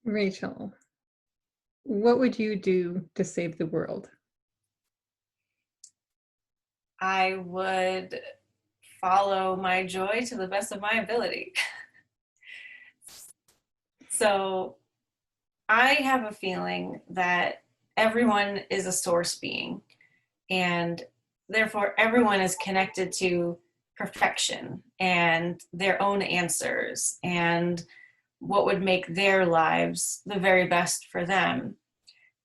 Rachel, what would you do to save the world? I would follow my joy to the best of my ability. So I have a feeling that everyone is a source being, and therefore everyone is connected to perfection and their own answers and what would make their lives the very best for them.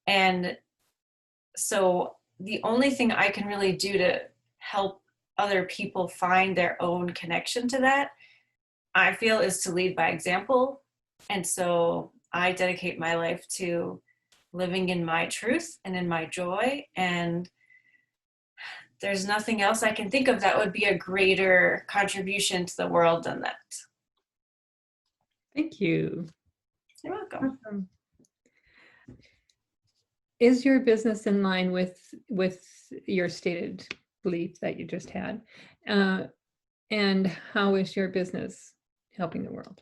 And so the only thing I can really do to help other people find their own connection to that, I feel, is to lead by example. And so I dedicate my life to living in my truth and in my joy. And there's nothing else I can think of that would be a greater contribution to the world than that. Thank you. You're welcome. Awesome. Is your business in line with your stated belief that you just had? And how is your business helping the world?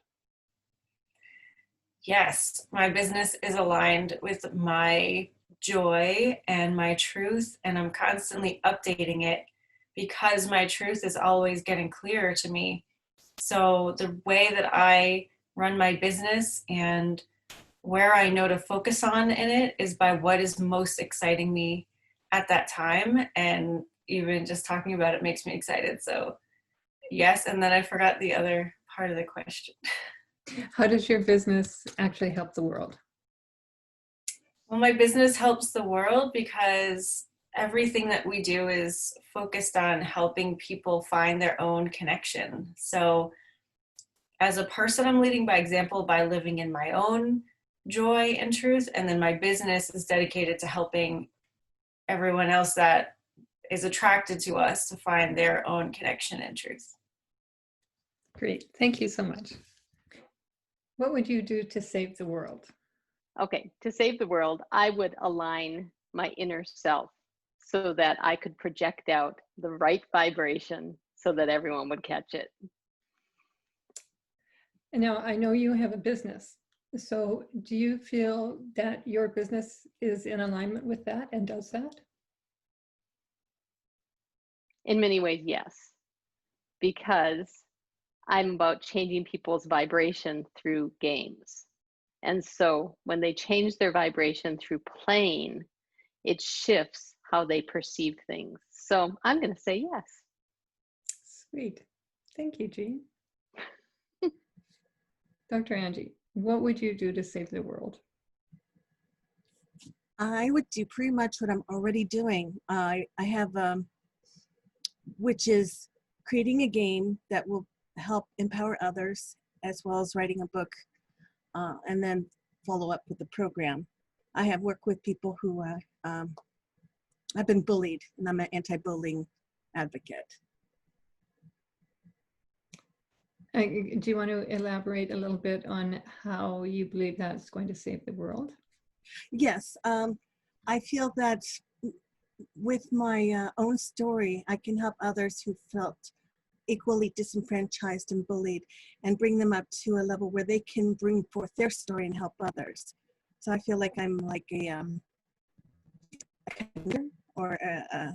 Yes, my business is aligned with my joy and my truth, and I'm constantly updating it because my truth is always getting clearer to me. So the way that I run my business and where I know to focus on in it is by what is most exciting me at that time. And even just talking about it makes me excited. So yes, and then I forgot the other part of the question. How does your business actually help the world? Well, my business helps the world because everything that we do is focused on helping people find their own connection. So as a person, I'm leading by example by living in my own joy and truth. And then my business is dedicated to helping everyone else that is attracted to us to find their own connection and truth. Great. Thank you so much. What would you do to save the world? Okay, to save the world, I would align my inner self so that I could project out the right vibration so that everyone would catch it. Now, I know you have a business. So do you feel that your business is in alignment with that and does that? In many ways, yes, because I'm about changing people's vibration through games. And so when they change their vibration through playing, it shifts how they perceive things. So I'm going to say yes. Sweet. Thank you, Jean. Dr. Angie, what would you do to save the world? I would do pretty much what I'm already doing. I have, which is creating a game that will help empower others, as well as writing a book, and then follow up with the program. I have worked with people who have been bullied, and I'm an anti-bullying advocate. Do you want to elaborate a little bit on how you believe that's going to save the world? Yes, I feel that with my own story, I can help others who felt equally disenfranchised and bullied and bring them up to a level where they can bring forth their story and help others. So I feel like I'm like a or a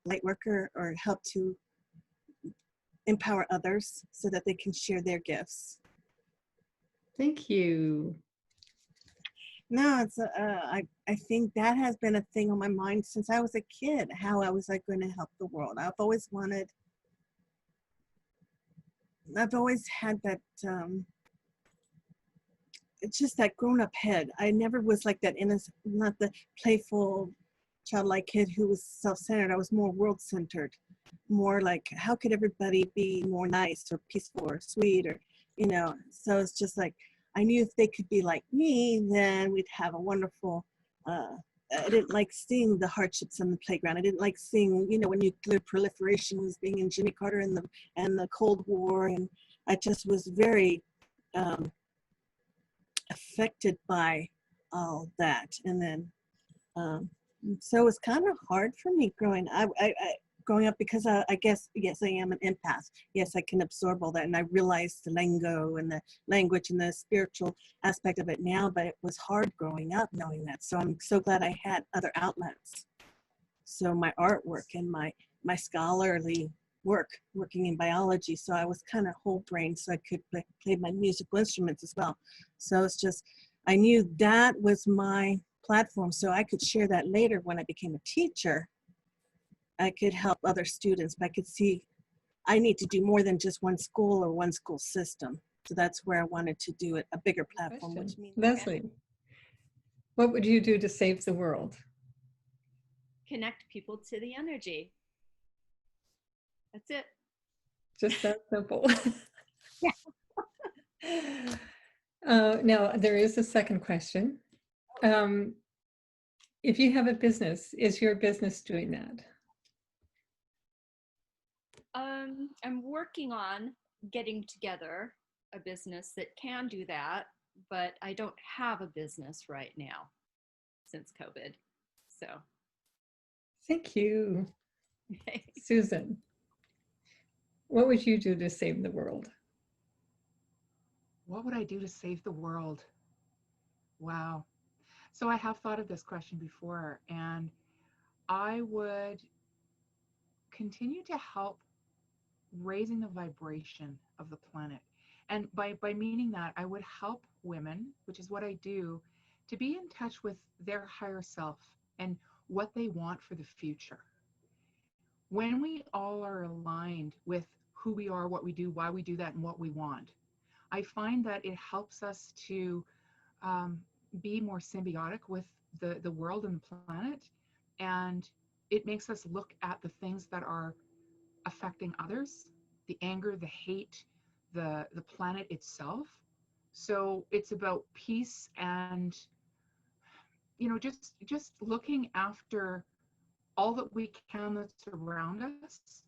light worker, or help to empower others so that they can share their gifts. Thank you. No, it's I think that has been a thing on my mind since I was a kid. How I was like going to help the world. I've always had that. It's just that grown-up head. I never was like that innocent, not the playful, childlike kid who was self-centered. I was more world-centered, more like how could everybody be more nice or peaceful or sweet, or So it's just like, I knew if they could be like me, then we'd have a wonderful, I didn't like seeing the hardships on the playground. I didn't like seeing, when nuclear proliferation was being in Jimmy Carter and the Cold War. And I just was very affected by all that. And then, so it was kind of hard for me growing. growing up, because I guess, yes, I am an empath. Yes, I can absorb all that. And I realize the lingo and the language and the spiritual aspect of it now, but it was hard growing up knowing that. So I'm so glad I had other outlets. So my artwork and my scholarly work, working in biology. So I was kind of whole brain, so I could play my musical instruments as well. So it's just, I knew that was my platform, so I could share that later when I became a teacher. I could help other students, but I could see I need to do more than just one school or one school system. So that's where I wanted to do it, a bigger platform, which means Lezlie, what would you do to save the world? Connect people to the energy. That's it. Just that simple. Yeah. Now, there is a second question. If you have a business, is your business doing that? I'm working on getting together a business that can do that, but I don't have a business right now since COVID. So, Thank you. Susan, what would you do to save the world? What would I do to save the world? Wow. So I have thought of this question before, and I would continue to help raising the vibration of the planet. And by meaning that, I would help women, which is what I do, to be in touch with their higher self and what they want for the future. When we all are aligned with who we are, what we do, why we do that, and what we want, I find that it helps us to be more symbiotic with the world and the planet. And it makes us look at the things that are affecting others, the anger, the hate, the planet itself. So it's about peace and, you know, just looking after all that we can that's around us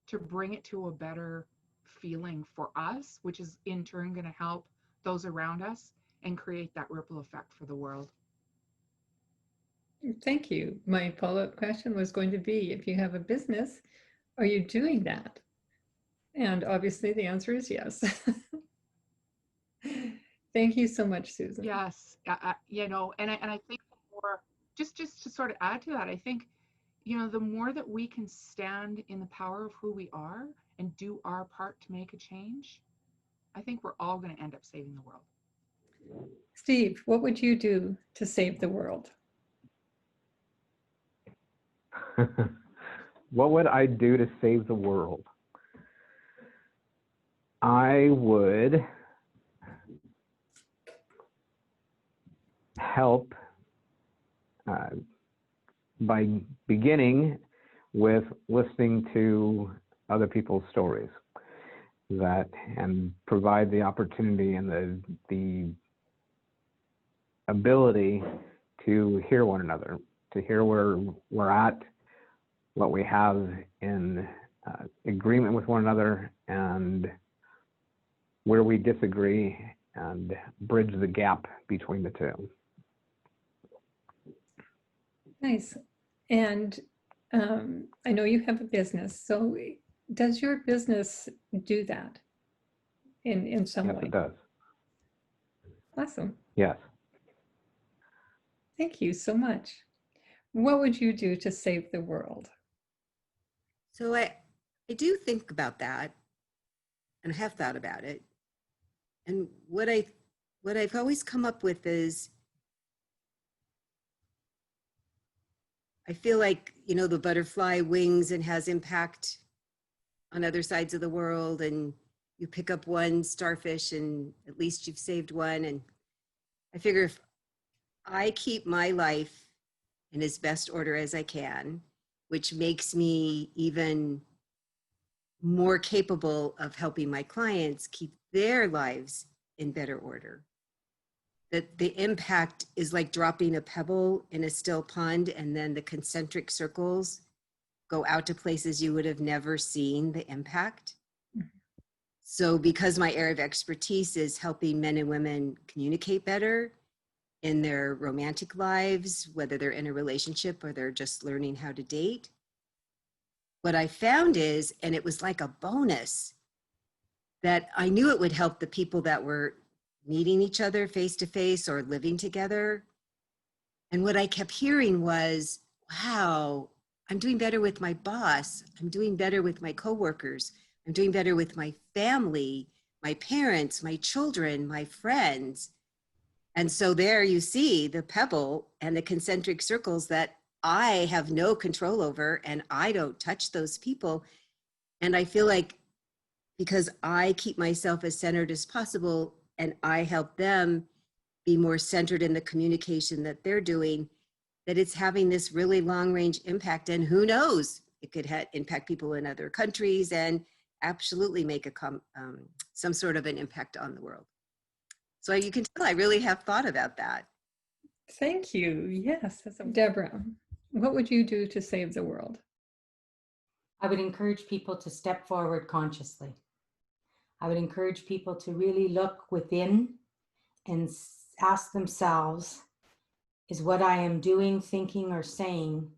to bring it to a better feeling for us, which is in turn going to help those around us and create that ripple effect for the world. Thank you. My follow-up question was going to be, if you have a business, are you doing that? And obviously the answer is yes. Thank you so much, Susan. Yes, you know, and I think more, just to sort of add to that, I think, you know, the more that we can stand in the power of who we are and do our part to make a change, I think we're all going to end up saving the world. Steve, what would you do to save the world? What would I do to save the world? I would help by beginning with listening to other people's stories, and provide the opportunity and the ability to hear one another, to hear where we're at, what we have in agreement with one another, and where we disagree, and bridge the gap between the two. Nice. And I know you have a business, so does your business do that in some Yes, way? it does. Awesome. Yes. Thank you so much. What would you do to save the world? So I do think about that, and I have thought about it. And what I've always come up with is, I feel like, you know, the butterfly wings and has impact on other sides of the world, and you pick up one starfish and at least you've saved one. And I figure if I keep my life in as best order as I can, which makes me even more capable of helping my clients keep their lives in better order, that the impact is like dropping a pebble in a still pond, and then the concentric circles go out to places you would have never seen the impact. So because my area of expertise is helping men and women communicate better in their romantic lives, whether they're in a relationship or they're just learning how to date, what I found is, and it was like a bonus, that I knew it would help the people that were meeting each other face to face or living together. And what I kept hearing was, wow, I'm doing better with my boss. I'm doing better with my coworkers. I'm doing better with my family, my parents, my children, my friends. And so there you see the pebble and the concentric circles that I have no control over, and I don't touch those people. And I feel like because I keep myself as centered as possible and I help them be more centered in the communication that they're doing, that it's having this really long range impact. And who knows, it could impact people in other countries and absolutely make some sort of an impact on the world. So you can tell I really have thought about that. Thank you. Yes. Deborah, what would you do to save the world? I would encourage people to step forward consciously. I would encourage people to really look within and ask themselves, is what I am doing, thinking, or saying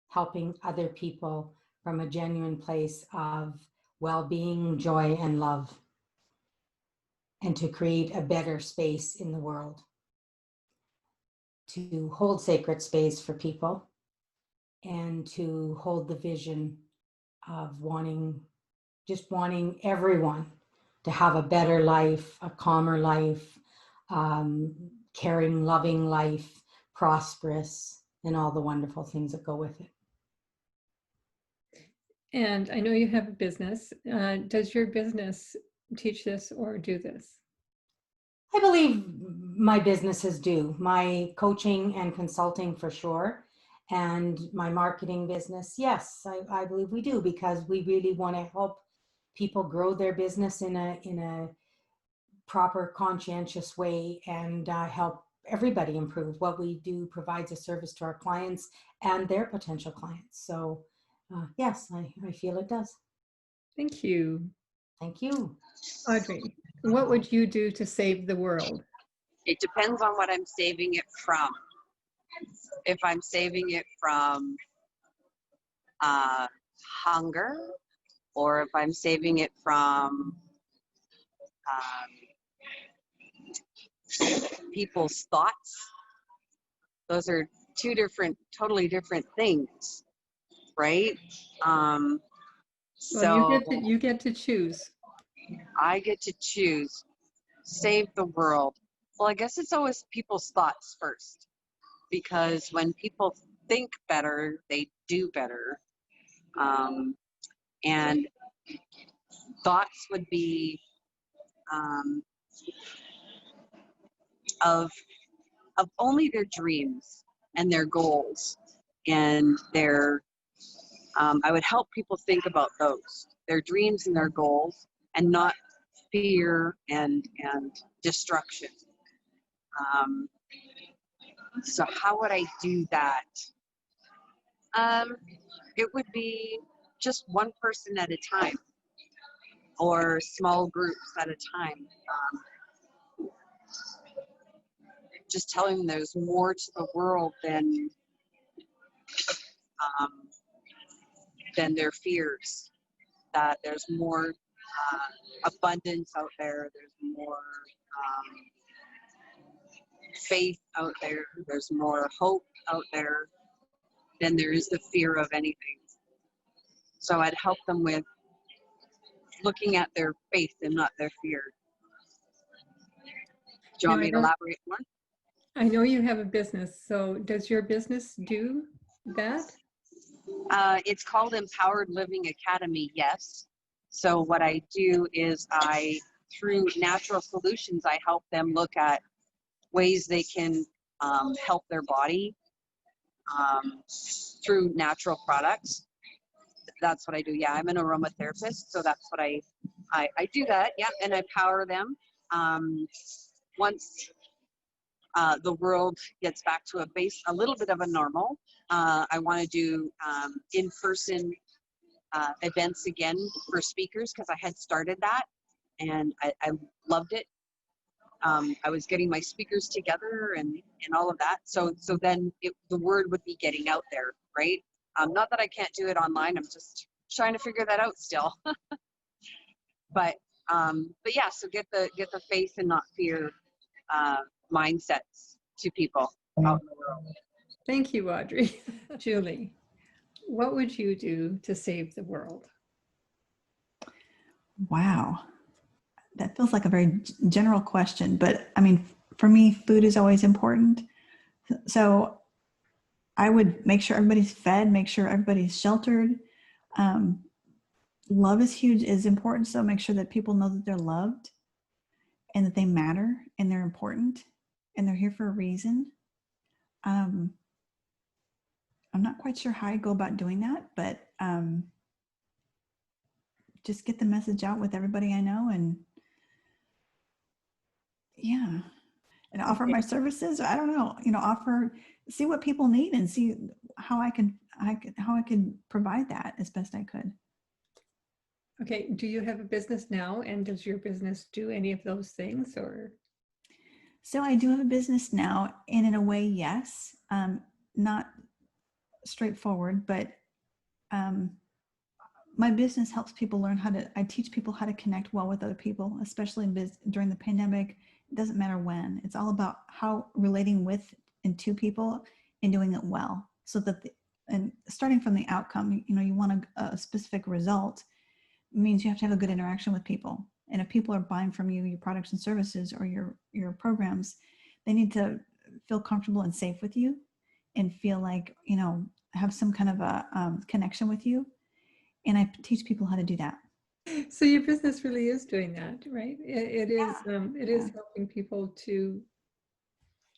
helping other people from a genuine place of well-being, joy, and love, and to create a better space in the world, to hold sacred space for people, and to hold the vision of just wanting everyone to have a better life, a calmer life, caring, loving life, prosperous, and all the wonderful things that go with it. And I know you have a business. Does your business teach this or do this? I believe my businesses do. My coaching and consulting for sure. And my marketing business, yes, I believe we do, because we really want to help people grow their business in a proper, conscientious way, and help everybody improve. What we do provides a service to our clients and their potential clients. So yes, I feel it does. Thank you. Thank you. Audrey, what would you do to save the world? It depends on what I'm saving it from. If I'm saving it from hunger, or if I'm saving it from people's thoughts, those are two totally different things, right? Well, So you get to choose. I get to choose. Save the world. Well, I guess it's always people's thoughts first, because when people think better, they do better. And thoughts would be of only their dreams and their goals, and I would help people think about those, their dreams and their goals, and not fear and destruction. So how would I do that? It would be just one person at a time, or small groups at a time. Just telling them there's more to the world than their fears, that there's more abundance out there, there's more faith out there, there's more hope out there than there is the fear of anything. So I'd help them with looking at their faith and not their fear. Do you want me to elaborate more? I know you have a business, so does your business do that? It's called Empowered Living Academy, yes. So what I do is through natural solutions, I help them look at ways they can help their body through natural products. That's what I do. Yeah, I'm an aromatherapist, so that's what I do that. Yeah, and I power them. Once the world gets back to a little bit of a normal, I want to do in-person events again for speakers, because I had started that and I loved it. I was getting my speakers together and all of that. So then the word would be getting out there, right? Not that I can't do it online. I'm just trying to figure that out still. But yeah, so get the faith and not fear mindsets to people out in the world. Thank you, Audrey. Julie, what would you do to save the world? Wow. That feels like a very general question, but I mean, for me, food is always important. So I would make sure everybody's fed, make sure everybody's sheltered. Love is important. So make sure that people know that they're loved and that they matter and they're important and they're here for a reason. I'm not quite sure how I go about doing that, but just get the message out with everybody I know, and yeah, and offer my services. I don't know, see what people need and see how I can provide that as best I could. Okay, do you have a business now, and does your business do any of those things, or? So I do have a business now, and in a way, yes, not straightforward, but my business helps people learn I teach people how to connect well with other people, especially during the pandemic. It doesn't matter when. It's all about how relating with and to people and doing it well, so that and starting from the outcome, you want a specific result, means you have to have a good interaction with people. And if people are buying from you your products and services or your programs, they need to feel comfortable and safe with you and feel like, have some kind of a connection with you. And I teach people how to do that. So your business really is doing that, right? It is helping people to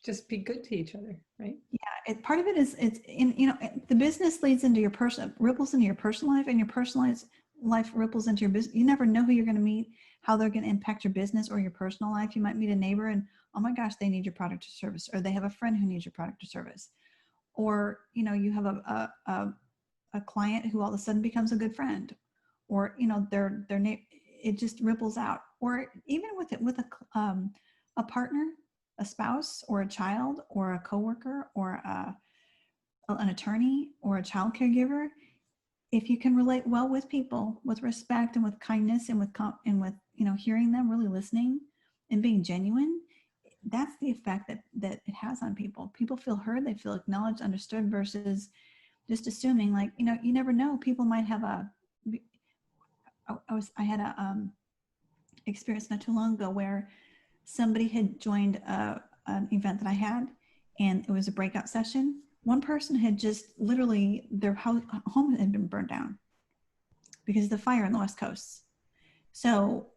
just be good to each other, right? Yeah, part of it is the business leads into your ripples into your personal life, and your personal life ripples into your business. You never know who you're going to meet, how they're going to impact your business or your personal life. You might meet a neighbor and, oh my gosh, they need your product or service, or they have a friend who needs your product or service, or you have a client who all of a sudden becomes a good friend, or their it just ripples out. Or even with a partner, a spouse, or a child, or a coworker, or an attorney, or a child caregiver. If you can relate well with people, with respect and with kindness and with hearing them, really listening and being genuine, that's the effect that it has on people. People feel heard, they feel acknowledged, understood, versus just assuming, like, you never know. People might have I had a experience not too long ago where somebody had joined an event that I had, and it was a breakout session. One person had just literally, their home had been burned down because of the fire on the West Coast. So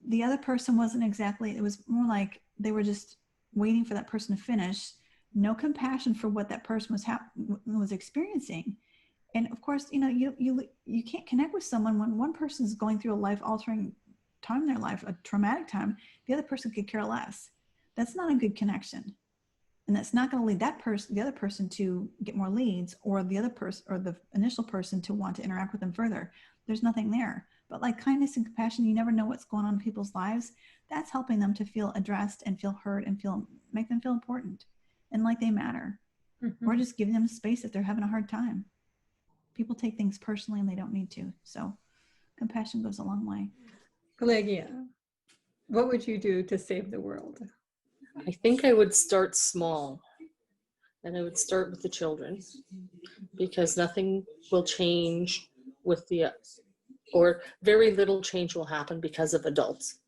the other person wasn't exactly, it was more like they were just waiting for that person to finish. No compassion for what that person was experiencing. And of course, you can't connect with someone when one person is going through a life-altering time in their life, a traumatic time. The other person could care less. That's not a good connection. And that's not going to lead the other person to get more leads, or the other person, or the initial person, to want to interact with them further. There's nothing there. But like kindness and compassion, you never know what's going on in people's lives. That's helping them to feel addressed and feel heard and make them feel important and like they matter. Mm-hmm. Or just giving them space if they're having a hard time. People take things personally and they don't need to. So compassion goes a long way. Pelagia, what would you do to save the world? I think I would start small, and I would start with the children, because nothing will change or very little change will happen because of adults.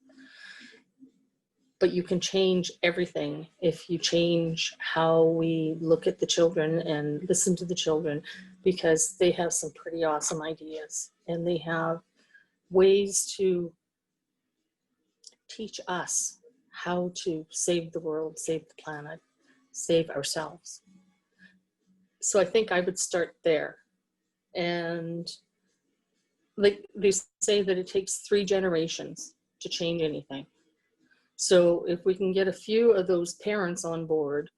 But you can change everything if you change how we look at the children and listen to the children, because they have some pretty awesome ideas, and they have ways to teach us how to save the world, save the planet, save ourselves. So I think I would start there. And like they say that it takes 3 generations to change anything. So if we can get a few of those parents on board,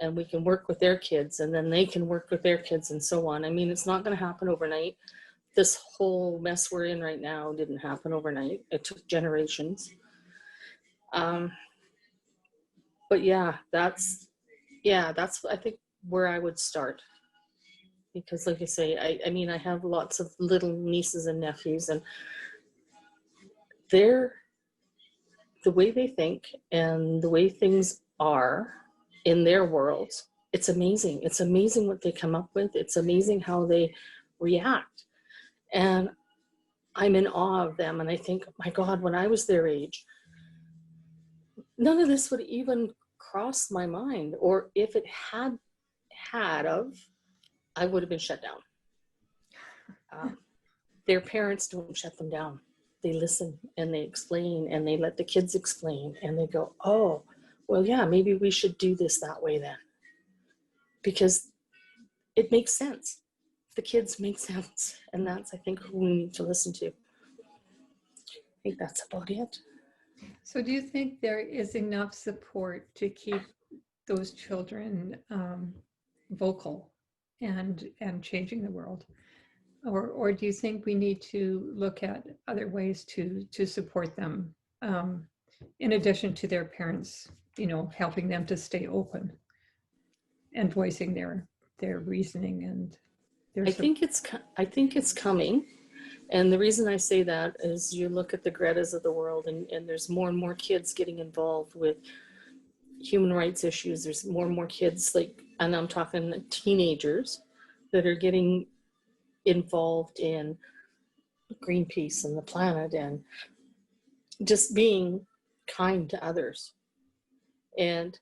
and we can work with their kids, and then they can work with their kids, and so on. I mean, it's not going to happen overnight. This whole mess we're in right now didn't happen overnight. It took generations. But yeah, that's I think where I would start. because like I say, I mean, I have lots of little nieces and nephews, and they're, the way they think and the way things are in their worlds, it's amazing. It's amazing what they come up with. It's amazing how they react. And I'm in awe of them. And I think, my God, when I was their age, none of this would even cross my mind. Or if it had of, I would have been shut down. Their parents don't shut them down. They listen and they explain and they let the kids explain and they go, oh, well, yeah, maybe we should do this that way then. Because it makes sense. The kids make sense. And that's, I think, who we need to listen to. I think that's about it. So do you think there is enough support to keep those children vocal and changing the world? Or do you think we need to look at other ways to support them in addition to their parents, helping them to stay open and voicing their reasoning and their I think it's coming. And the reason I say that is you look at the Gretas of the world, and there's more and more kids getting involved with human rights issues. There's more and more kids, and I'm talking teenagers, that are getting involved in Greenpeace and the planet and just being kind to others. And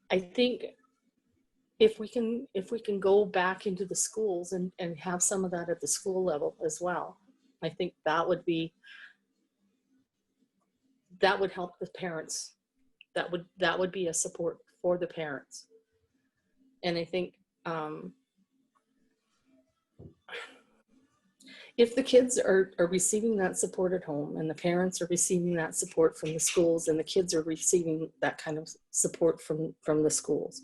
I think if we can go back into the schools and have some of that at the school level as well, I think that would help the parents. That would be a support for the parents. And I think if the kids are receiving that support at home, and the parents are receiving that support from the schools, and the kids are receiving that kind of support from the schools,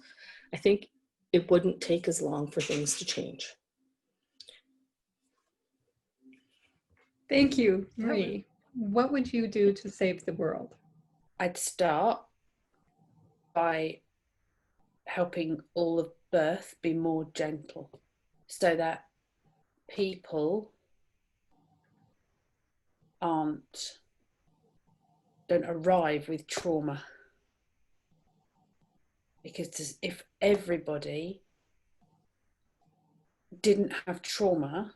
I think it wouldn't take as long for things to change. Thank you, Marie. What would you do to save the world? I'd start by helping all of birth be more gentle, so that people don't arrive with trauma. Because if everybody didn't have trauma,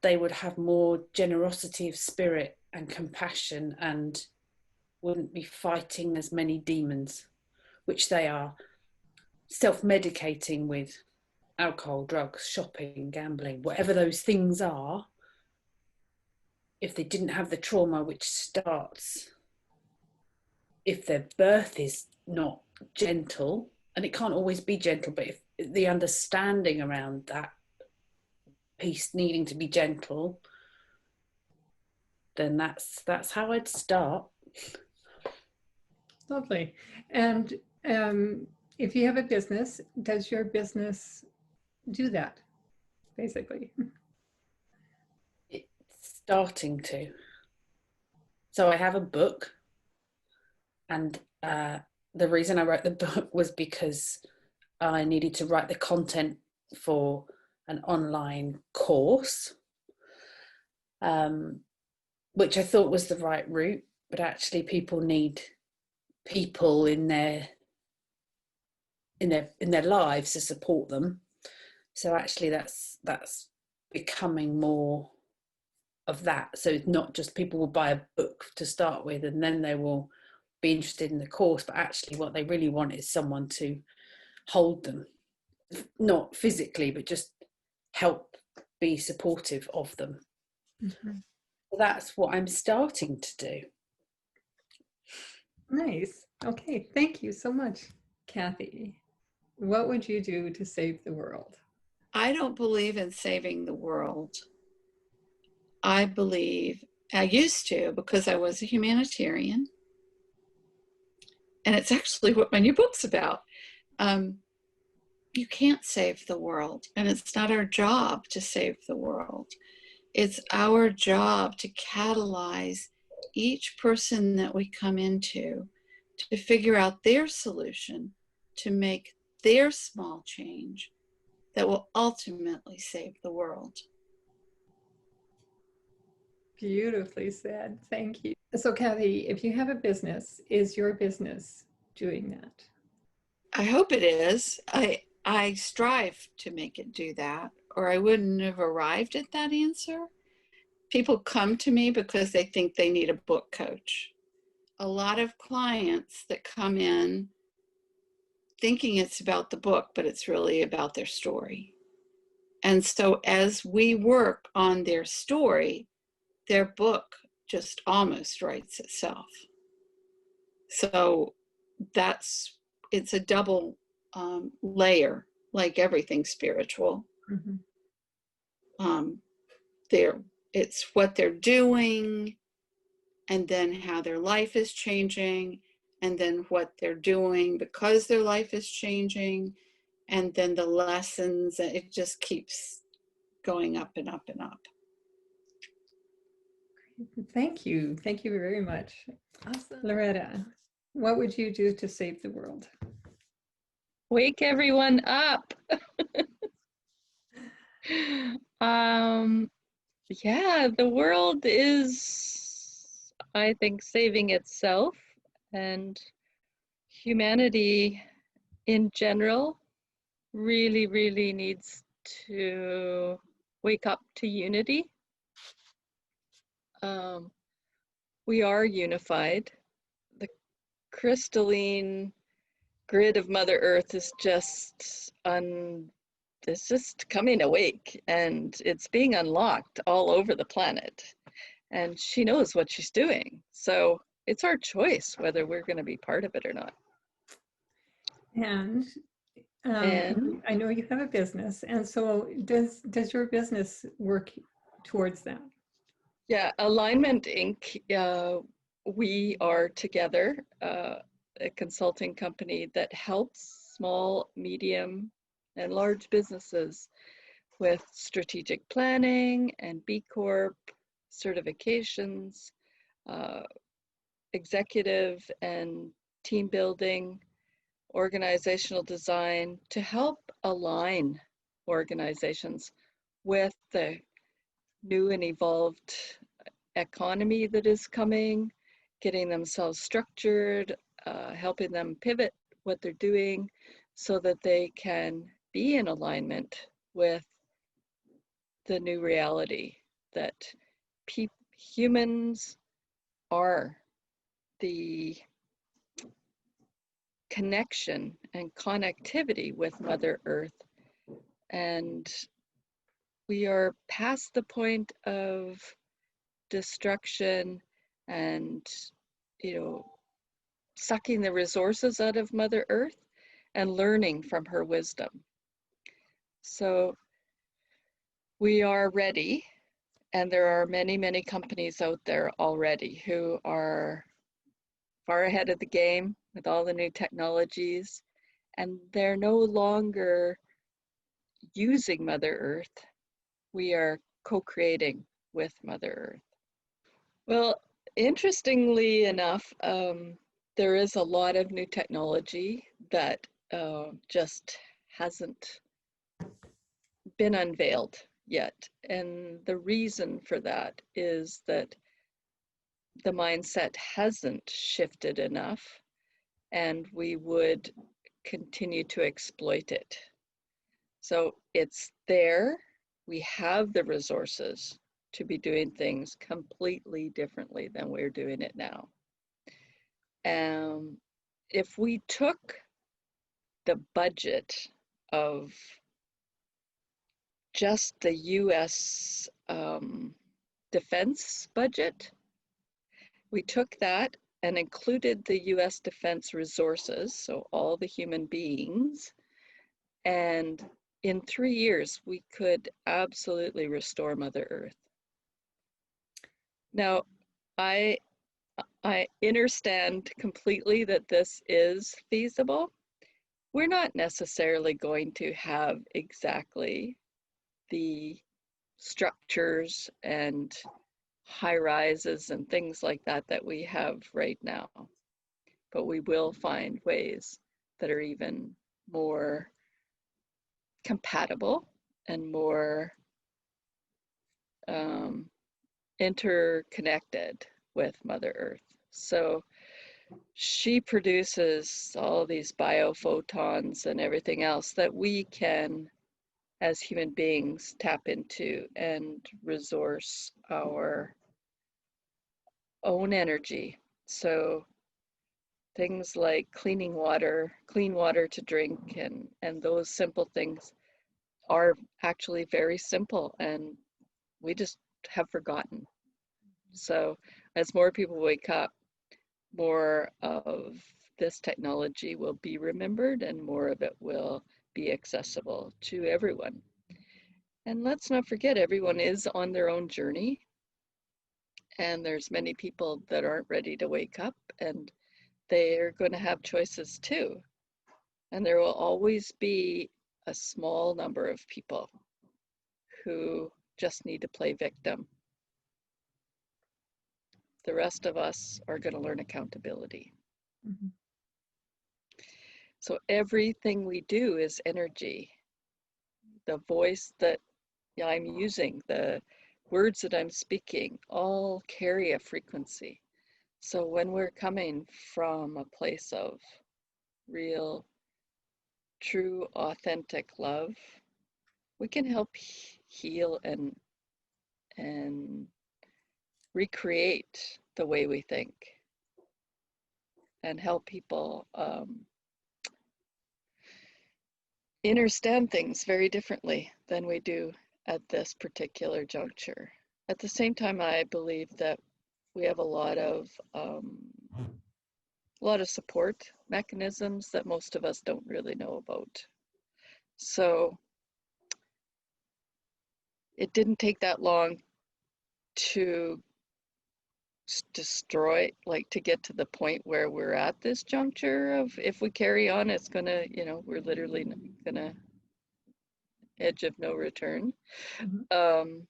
they would have more generosity of spirit and compassion and wouldn't be fighting as many demons, which they are self-medicating with alcohol, drugs, shopping, gambling, whatever those things are. If they didn't have the trauma, which starts if their birth is not gentle, and it can't always be gentle, but if the understanding around that piece needing to be gentle, then that's how I'd start. Lovely. And if you have a business, does your business do that, basically? It's starting to. So I have a book, and the reason I wrote the book was because I needed to write the content for an online course, which I thought was the right route, but actually people need people in their lives to support them. So actually that's becoming more of that. So it's not just people will buy a book to start with and then they will be interested in the course, but actually what they really want is someone to hold them, not physically, but just help be supportive of them. Mm-hmm. So that's what I'm starting to do. Nice. Okay, thank you so much, Kathy. What would you do to save the world? I don't believe in saving the world. I used to, because I was a humanitarian. And it's actually what my new book's about. You can't save the world, and it's not our job to save the world. It's our job to catalyze each person that we come into to figure out their solution, to make their small change, that will ultimately save the world. Beautifully said. Thank you. So, Kathy, if you have a business, is your business doing that? I hope it is. I strive to make it do that, or I wouldn't have arrived at that answer. People come to me because they think they need a book coach. A lot of clients that come in thinking it's about the book, but it's really about their story. And so as we work on their story, their book just almost writes itself. So it's a double layer, like everything spiritual. Mm-hmm. It's what they're doing, and then how their life is changing, and then what they're doing because their life is changing, and then the lessons. It just keeps going up and up and up. Thank you. Thank you very much. Awesome. Loretta, what would you do to save the world? Wake everyone up. Yeah, the world is, I think, saving itself, and humanity in general really, really needs to wake up to unity. We are unified. The crystalline grid of Mother Earth is just it's just coming awake, and it's being unlocked all over the planet. And she knows what she's doing. So it's our choice whether we're going to be part of it or not. And And I know you have a business, and so does your business work towards that? yeah, Alignment Inc., we are together, a consulting company that helps small, medium, and large businesses with strategic planning and B Corp certifications, executive and team building, organizational design, to help align organizations with the new and evolved economy that is coming, getting themselves structured, helping them pivot what they're doing so that they can be in alignment with the new reality that humans are the connection and connectivity with Mother Earth. And we are past the point of destruction and, sucking the resources out of Mother Earth and learning from her wisdom. So we are ready, and there are many, many companies out there already who are far ahead of the game with all the new technologies, and they're no longer using Mother Earth. We are co-creating with Mother Earth. Well, interestingly enough, there is a lot of new technology that just hasn't been unveiled yet. And the reason for that is that the mindset hasn't shifted enough, and we would continue to exploit it. So it's there. We have the resources to be doing things completely differently than we're doing it now. If we took the budget of just the US defense budget, we took that and included the US defense resources, so all the human beings, and in 3 years, we could absolutely restore Mother Earth. Now, I understand completely that this is feasible. We're not necessarily going to have exactly the structures and high rises and things like that that we have right now, but we will find ways that are even more compatible and more interconnected with Mother Earth. So she produces all these biophotons and everything else that we can, as human beings, tap into and resource our own energy. So things like clean water to drink, and those simple things are actually very simple, and we just have forgotten. So as more people wake up, more of this technology will be remembered and more of it will be accessible to everyone. And let's not forget, everyone is on their own journey, and there's many people that aren't ready to wake up, and they're going to have choices too. And there will always be a small number of people who just need to play victim. The rest of us are going to learn accountability. Mm-hmm. So everything we do is energy. The voice that I'm using, the words that I'm speaking, all carry a frequency. So when we're coming from a place of real, true, authentic love, we can help heal and recreate the way we think and help people understand things very differently than we do at this particular juncture. At the same time, I believe that we have a lot of support mechanisms that most of us don't really know about. So it didn't take that long to destroy, like to get to the point where we're at this juncture of, if we carry on, it's gonna, we're literally gonna edge of no return. Mm-hmm.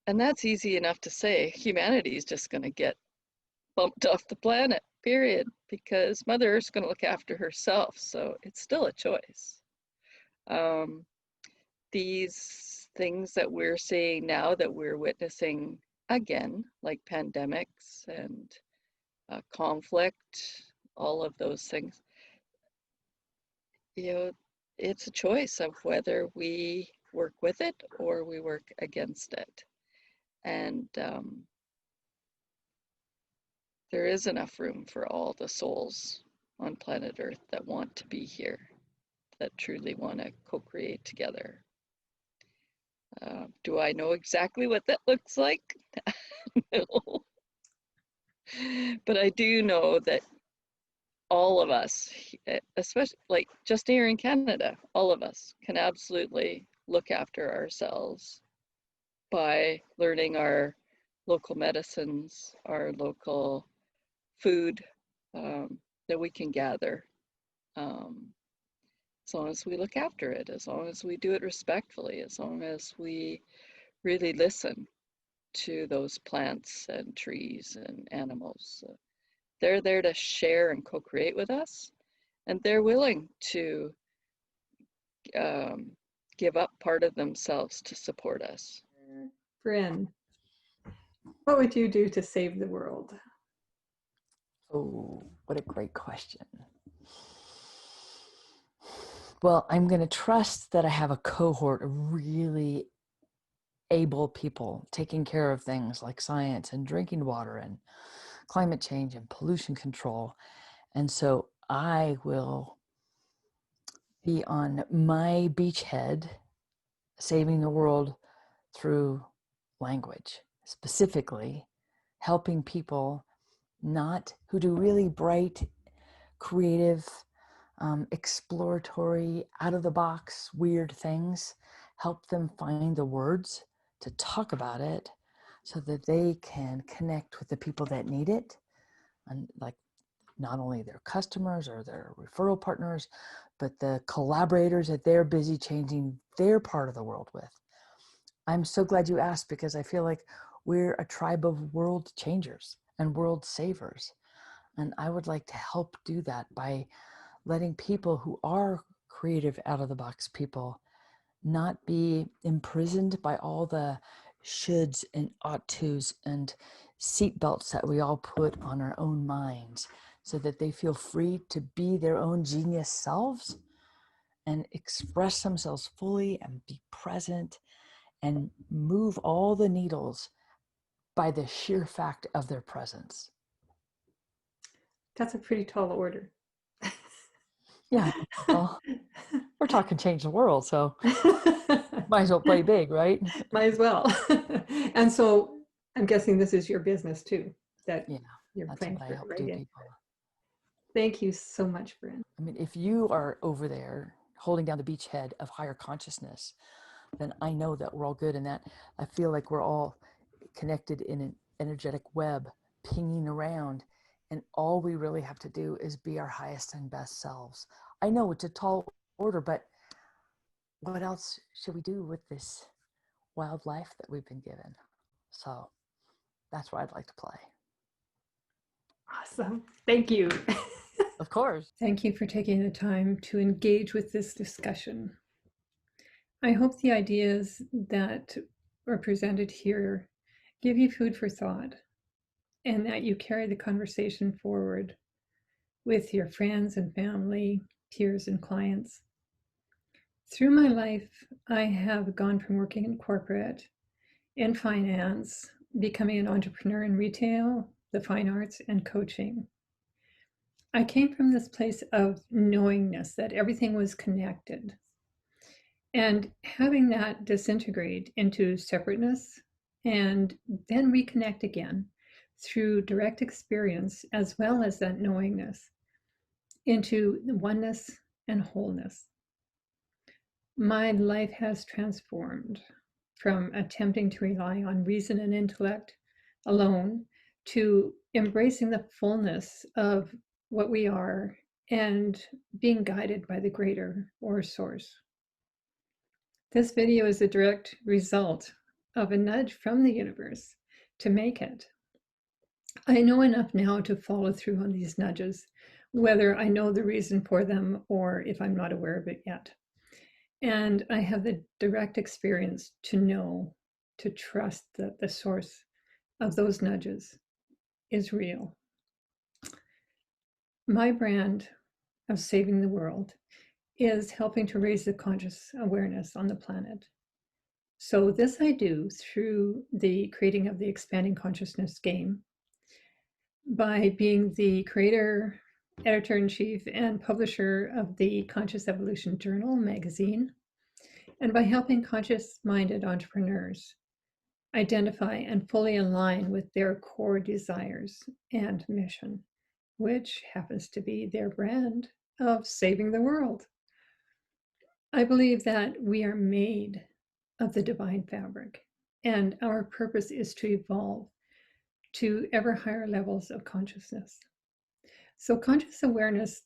And that's easy enough to say. Humanity is just gonna get bumped off the planet, period, because Mother Earth's gonna look after herself. So it's still a choice. These things that we're seeing now, that we're witnessing again, like pandemics and conflict, all of those things, it's a choice of whether we work with it or we work against it. And there is enough room for all the souls on planet Earth that want to be here, that truly want to co-create together. Do I know exactly what that looks like? No. But I do know that all of us, especially like just here in Canada, all of us can absolutely look after ourselves by learning our local medicines, our local food that we can gather. As long as we look after it, as long as we do it respectfully, as long as we really listen to those plants and trees and animals. They're there to share and co-create with us, and they're willing to give up part of themselves to support us. Brynn, what would you do to save the world? Oh, what a great question. Well, I'm going to trust that I have a cohort of really able people taking care of things like science and drinking water and climate change and pollution control. And so I will be on my beachhead saving the world through language, specifically helping people who do really bright, creative, exploratory, out of the box, weird things, help them find the words to talk about it so that they can connect with the people that need it, and like not only their customers or their referral partners, but the collaborators that they're busy changing their part of the world with. I'm so glad you asked, because I feel like we're a tribe of world changers and world savers. And I would like to help do that by letting people who are creative, out of the box people, not be imprisoned by all the shoulds and ought tos and seatbelts that we all put on our own minds, so that they feel free to be their own genius selves and express themselves fully and be present and move all the needles by the sheer fact of their presence. That's a pretty tall order. Yeah, well, we're talking change the world, so might as well play big, right? Might as well. And so I'm guessing this is your business too, that Yeah, you're that's playing what I for help right do, in. people. Thank you so much, Brynn. I mean, if you are over there holding down the beachhead of higher consciousness, then I know that we're all good in that. I feel like we're all connected in an energetic web, pinging around, and all we really have to do is be our highest and best selves. I know it's a tall order, but what else should we do with this wild life that we've been given? So that's where I'd like to play. Awesome. Thank you. Of course. Thank you for taking the time to engage with this discussion. I hope the ideas that were presented here give you food for thought, and that you carry the conversation forward with your friends and family, peers, and clients. Through my life, I have gone from working in corporate, in finance, becoming an entrepreneur in retail, the fine arts, and coaching. I came from this place of knowingness that everything was connected, and having that disintegrate into separateness and then reconnect again through direct experience, as well as that knowingness, into oneness and wholeness. My life has transformed from attempting to rely on reason and intellect alone to embracing the fullness of what we are and being guided by the greater or source. This video is a direct result of a nudge from the universe to make it. I know enough now to follow through on these nudges, whether I know the reason for them or if I'm not aware of it yet. And I have the direct experience to know, to trust that the source of those nudges is real. My brand of saving the world is helping to raise the conscious awareness on the planet. So this I do through the creating of the Expanding Consciousness game, by being the creator, editor-in-chief, and publisher of the Conscious Evolution Journal magazine, and by helping conscious-minded entrepreneurs identify and fully align with their core desires and mission, which happens to be their brand of saving the world. I believe that we are made of the divine fabric, and our purpose is to evolve to ever higher levels of consciousness. So conscious awareness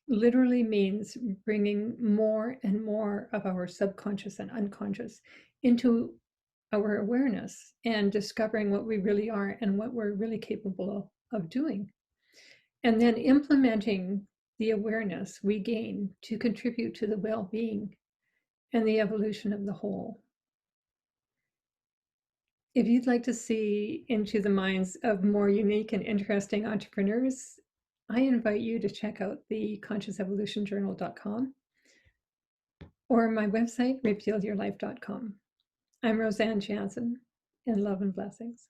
literally means bringing more and more of our subconscious and unconscious into our awareness and discovering what we really are and what we're really capable of doing. And then implementing the awareness we gain to contribute to the well-being and the evolution of the whole. If you'd like to see into the minds of more unique and interesting entrepreneurs, I invite you to check out the consciousevolutionjournal.com or my website, revealyourlife.com. I'm RoseAnn Janzen, and love and blessings.